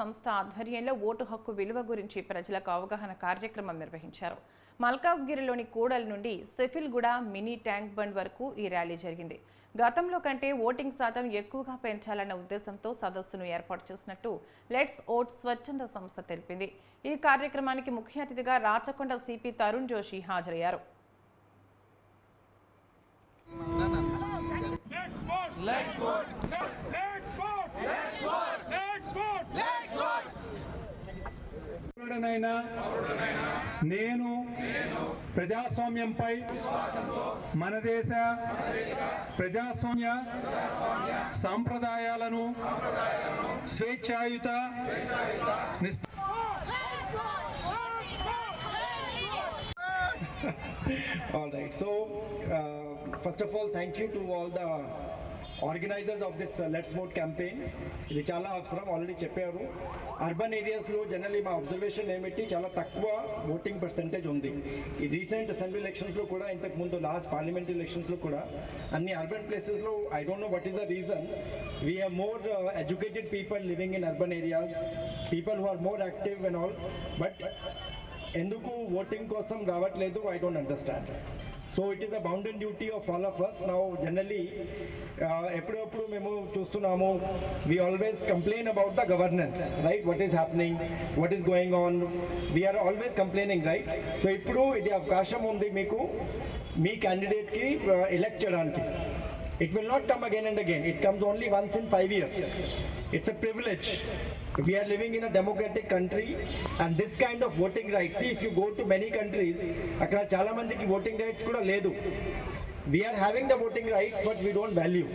సంస్థ ఆధ్వర్యంలో ఓటు హక్కు విలువ గురించి ప్రజలకు అవగాహన కార్యక్రమం నిర్వహించారు. మల్కాజ్గిరిలోని కూడల్ నుండి సెఫిల్గూడ మినీ ట్యాంక్ బండ్ వరకు ఈ ర్యాలీ జరిగింది. గతంలో కంటే ఓటింగ్ శాతం ఎక్కువగా పెంచాలన్న ఉద్దేశంతో సదస్సును ఏర్పాటు చేసినట్టు లెట్స్ ఓట్ స్వచ్ఛంద సంస్థ తెలిపింది. ఈ కార్యక్రమానికి ముఖ్య అతిథిగా రాచకొండ సిపి తరుణ్ జోషి హాజరయ్యారు. నేను ప్రజాస్వామ్యంపై మన దేశ ప్రజాస్వామ్య సాంప్రదాయాలను స్వేచ్ఛాయుత All right. So, first of all, thank you to all the organizers of this Let's Vote campaign. ఇది చాలా అవసరం. ఆల్రెడీ చెప్పారు, అర్బన్ ఏరియాస్లో జనరల్లీ మా అబ్జర్వేషన్ ఏమిటి, చాలా తక్కువ ఓటింగ్ పర్సెంటేజ్ ఉంది. ఈ రీసెంట్ అసెంబ్లీ ఎలక్షన్స్లో కూడా, ఇంతకు ముందు లాస్ట్ పార్లమెంటరీ ఎలక్షన్స్లో కూడా అన్ని అర్బన్ ప్లేసెస్లో I don't know what is the reason, we have more educated people living in urban areas, people who are more active and all, but ఎందుకు ఓటింగ్ కోసం రావట్లేదు, I don't understand. So it is the bounded duty of all of us. Now generally ఎప్పుడప్పుడు మేము చూస్తున్నాము, we always complain about the governance, right, what is happening, what is going on, we are always complaining, right. So ఇప్పుడు ఇది అవకాశం ఉంది మీకు మీ క్యాండిడేట్కి elect చేయడానికి. It will not come again and again. It comes only once in 5 years. It's a privilege. We are living in a democratic country, and this kind of voting rights. See, if you go to many countries, akkada chaala mandiki voting rights kuda ledu. We are having the voting rights, but we don't value.